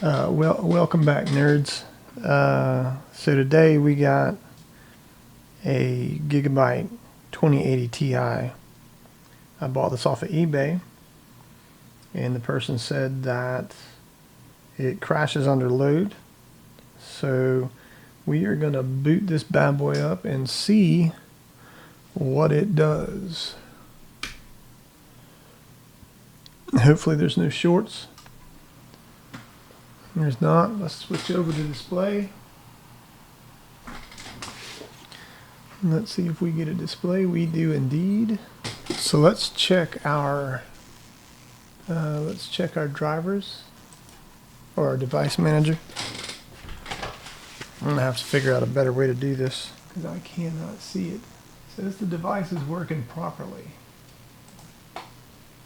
Welcome back, nerds. So today we got a Gigabyte 2080 Ti. I bought this off of eBay, and the person said that it crashes under load. So we are going to boot this bad boy up and see what it does. Hopefully there's no shorts. There's not. Let's switch over to display. Let's see if we get a display. We do indeed. So let's check our drivers or our device manager. I'm gonna have to figure out a better way to do this because I cannot see it. It says the device is working properly.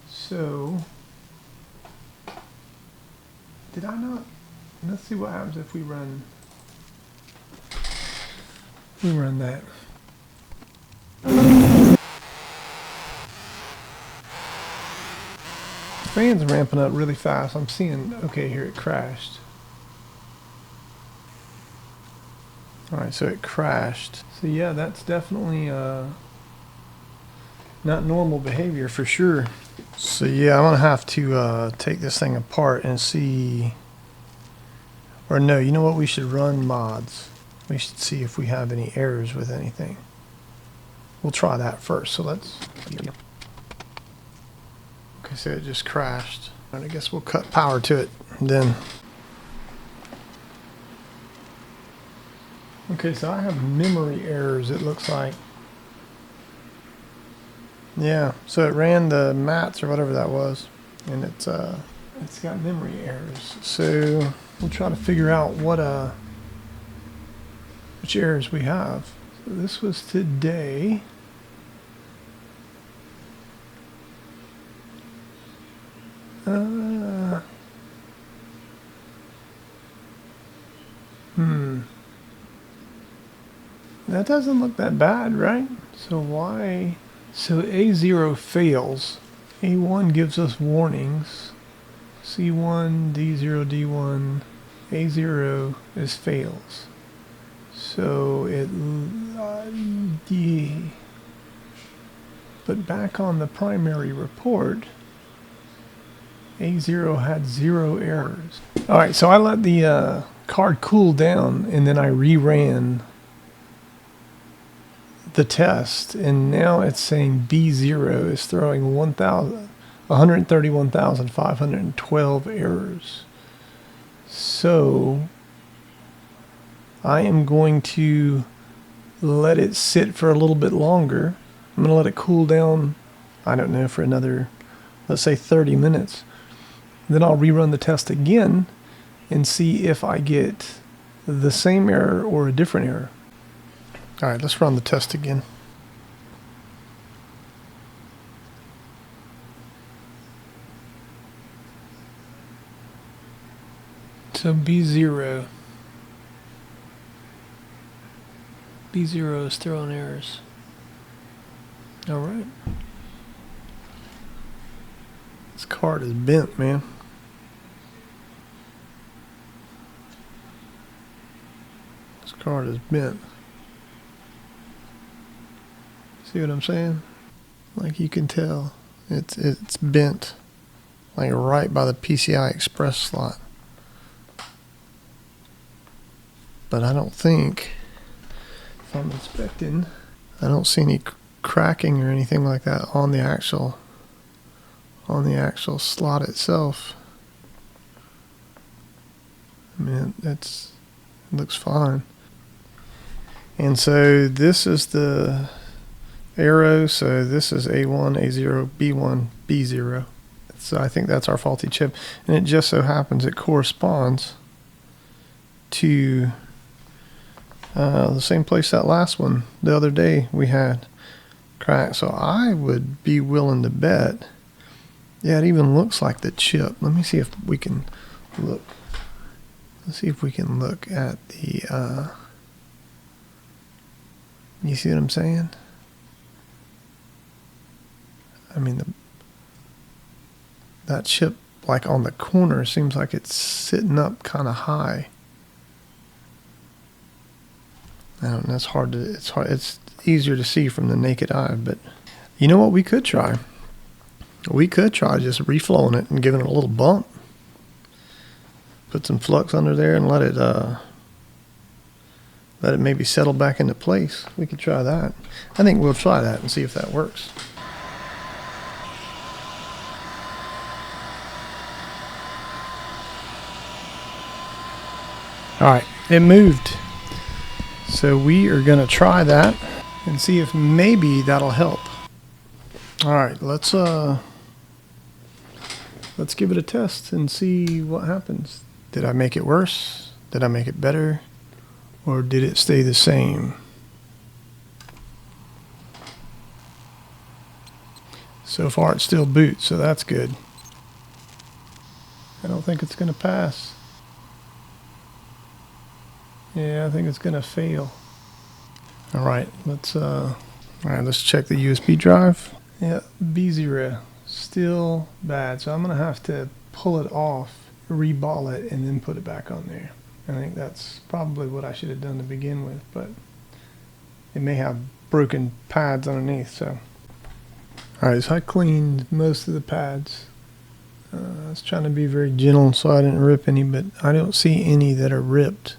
So did I not? Let's see what happens if we run that. The fan's ramping up really fast. I'm seeing, okay, here it crashed. Alright, so it crashed. So yeah, that's definitely not normal behavior for sure. So yeah, I'm gonna have to take this thing apart and see. Or no, you know what? We should run mods. We should see if we have any errors with anything. We'll try that first. So let's. Okay, so it just crashed. And I guess we'll cut power to it then. Okay, so I have memory errors, it looks like. Yeah, so it ran the mats or whatever that was, and it's got memory errors. So we'll try to figure out which errors we have. So this was today. That doesn't look that bad, right? So why? So A0 fails. A1 gives us warnings. C1, D0, D1, A0 is fails. So but back on the primary report, A0 had 0 errors. Alright, so I let the card cool down and then I reran the test, and now it's saying B0 is throwing 131,512 errors. So I am going to let it sit for a little bit longer. I'm going to let it cool down, I don't know, for another, let's say 30 minutes. Then I'll rerun the test again and see if I get the same error or a different error. Alright, let's run the test again. So B0 is throwing errors. Alright. This card is bent, man. This card is bent. See what I'm saying? Like you can tell, it's bent, like right by the PCI Express slot. But I don't think, if I'm inspecting, I don't see any cracking or anything like that on the actual slot itself. I mean, it looks fine. And so this is the arrow, so this is A1, A0, B1, B0. So I think that's our faulty chip, and it just so happens it corresponds to the same place that last one the other day we had cracked. So I would be willing to bet, yeah, it even looks like the chip. Let me see if we can look. Let's see if we can look at the you see what I'm saying? I mean, that chip like on the corner. It seems like it's sitting up kind of high. I don't know, it's easier to see from the naked eye, but you know what we could try? We could try just reflowing it and giving it a little bump. Put some flux under there and let it maybe settle back into place. We could try that. I think we'll try that and see if that works. All right, it moved. So we are gonna try that and see if maybe that'll help. All right, let's give it a test and see what happens. Did I make it worse? Did I make it better? Or did it stay the same? So far it still boots, so that's good. I don't think it's gonna pass. Yeah, I think it's gonna fail. All right, let's check the USB drive. Yeah, B0, still bad. So I'm gonna have to pull it off, reball it, and then put it back on there. I think that's probably what I should have done to begin with, but it may have broken pads underneath. So, all right, so I cleaned most of the pads. I was trying to be very gentle so I didn't rip any, but I don't see any that are ripped.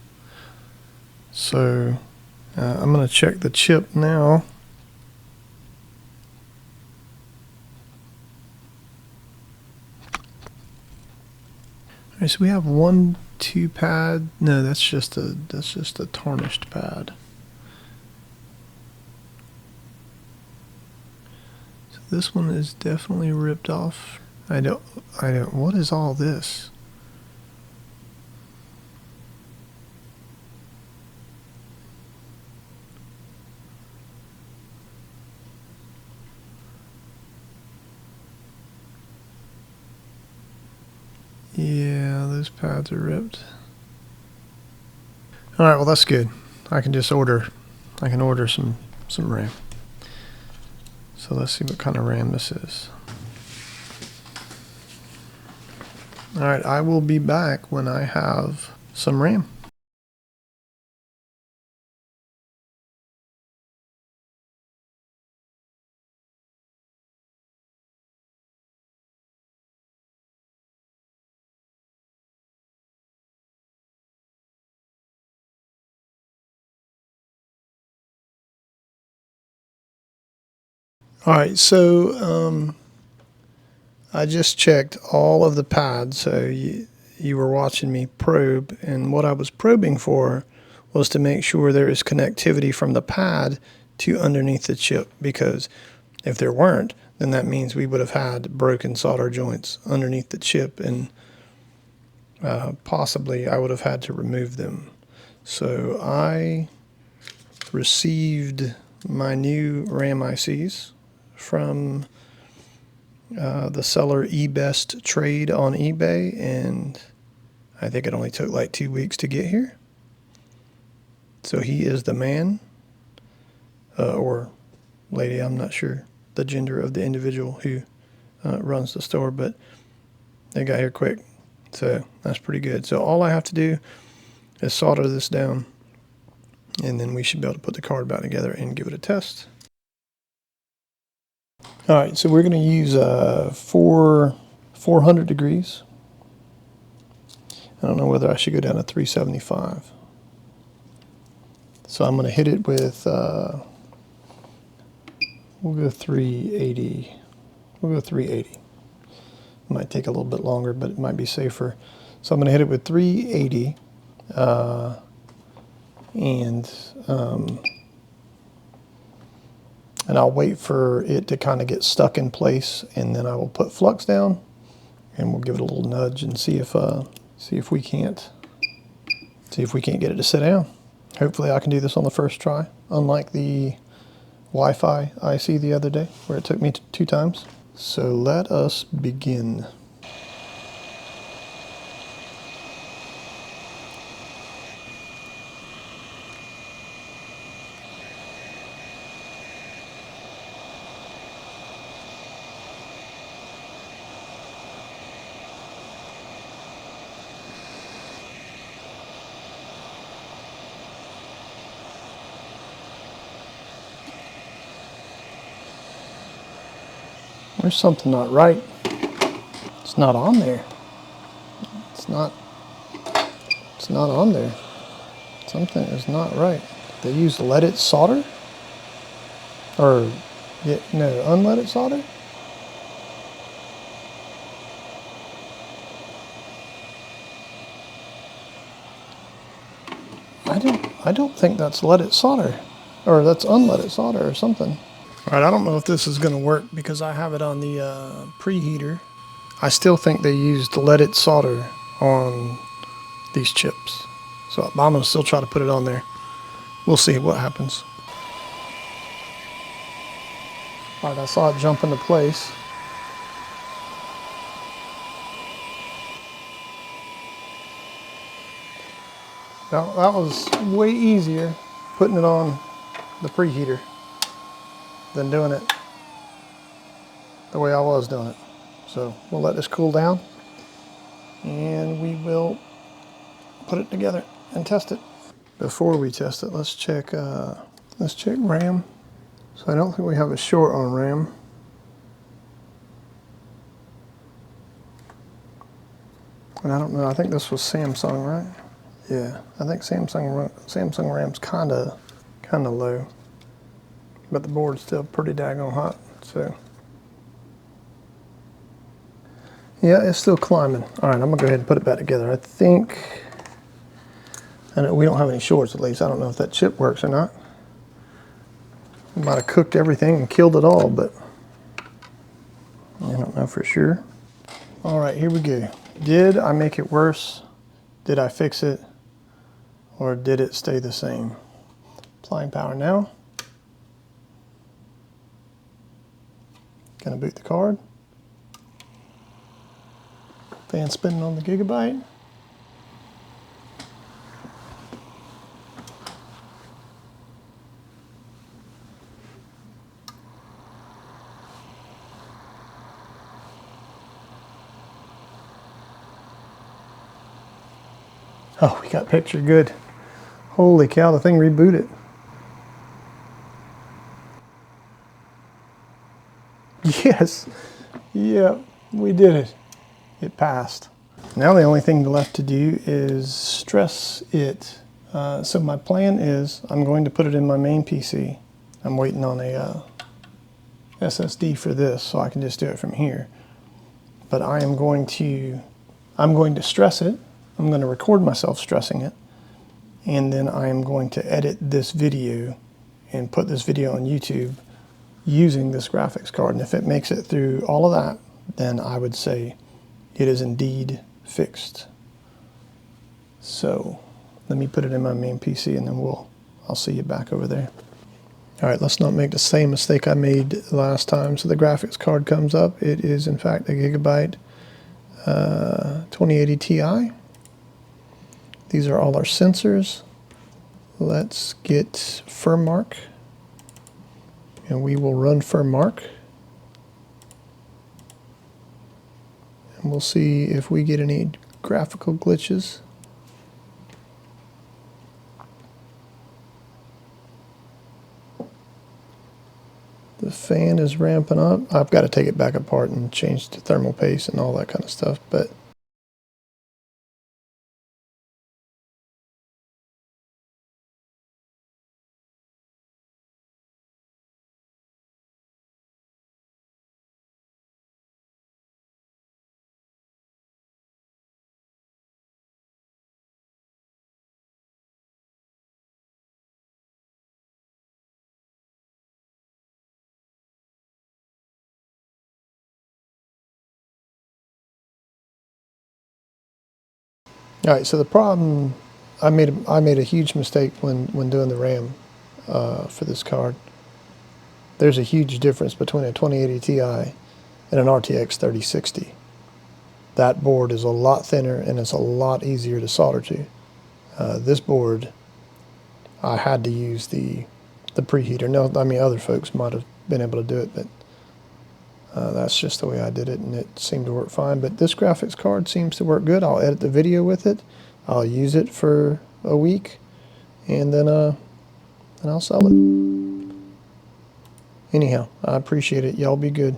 So I'm going to check the chip now. All right, so we have 1, 2 pad. No, that's just a tarnished pad. So this one is definitely ripped off. I don't. What is all this? Yeah, those pads are ripped. All right, well that's good. I can order some RAM. So let's see what kind of RAM this is. All right, I will be back when I have some RAM. All right, so I just checked all of the pads. So you were watching me probe, and what I was probing for was to make sure there is connectivity from the pad to underneath the chip, because if there weren't, then that means we would have had broken solder joints underneath the chip, and possibly I would have had to remove them. So I received my new RAM ICs from the seller eBest Trade on eBay, and I think it only took like 2 weeks to get here. So he is the man, or lady, I'm not sure the gender of the individual who runs the store, but they got here quick. So that's pretty good. So all I have to do is solder this down, and then we should be able to put the card back together and give it a test. All right, so we're going to use 400 degrees. I don't know whether I should go down to 375. So I'm going to hit it with, we'll go 380. We'll go 380. Might take a little bit longer, but it might be safer. So I'm going to hit it with 380, and I'll wait for it to kind of get stuck in place, and then I will put flux down, and we'll give it a little nudge and see if we can't get it to sit down. Hopefully I can do this on the first try, unlike the Wi-Fi IC the other day where it took me 2 times. So let us begin. There's something not right. It's not on there. It's not on there. Something is not right. They use leaded solder? Or, yeah, no, unleaded solder? I don't think that's leaded solder. Or that's unleaded solder or something. Alright, I don't know if this is going to work because I have it on the preheater. I still think they used leaded solder on these chips. So I'm going to still try to put it on there. We'll see what happens. Alright, I saw it jump into place. That was way easier putting it on the preheater than doing it the way I was doing it. So we'll let this cool down and we will put it together and test it. Before we test it, let's check RAM. So I don't think we have a short on RAM. And I don't know, I think this was Samsung, right? Yeah, I think Samsung RAM's kinda low. But the board's still pretty daggone hot, so. Yeah, it's still climbing. All right, I'm gonna go ahead and put it back together. I think, I know we don't have any shorts at least. I don't know if that chip works or not. We might have cooked everything and killed it all, but I don't know for sure. All right, here we go. Did I make it worse? Did I fix it? Or did it stay the same? Applying power now. Gonna boot the card. Fan spinning on the Gigabyte. Oh, we got picture good. Holy cow, the thing rebooted. Yes, yeah, we did it. It passed. Now the only thing left to do is stress it. So my plan is I'm going to put it in my main PC. I'm waiting on a SSD for this so I can just do it from here. But I'm going to stress it. I'm going to record myself stressing it. And then I am going to edit this video and put this video on YouTube using this graphics card. And if it makes it through all of that, then I would say it is indeed fixed. So let me put it in my main PC and then I'll see you back over there. All right, let's not make the same mistake I made last time. So the graphics card comes up. It is in fact a Gigabyte 2080 Ti. These are all our sensors. Let's get firmmark. And we will run firmmark. And we'll see if we get any graphical glitches. The fan is ramping up. I've got to take it back apart and change to thermal paste and all that kind of stuff, but all right, so the problem, I made a huge mistake when doing the RAM for this card. There's a huge difference between a 2080 Ti and an RTX 3060. That board is a lot thinner and it's a lot easier to solder to. This board, I had to use the preheater. No, I mean other folks might have been able to do it, but that's just the way I did it, and it seemed to work fine. But this graphics card seems to work good. I'll edit the video with it. I'll use it for a week, and then I'll sell it. Anyhow, I appreciate it. Y'all be good.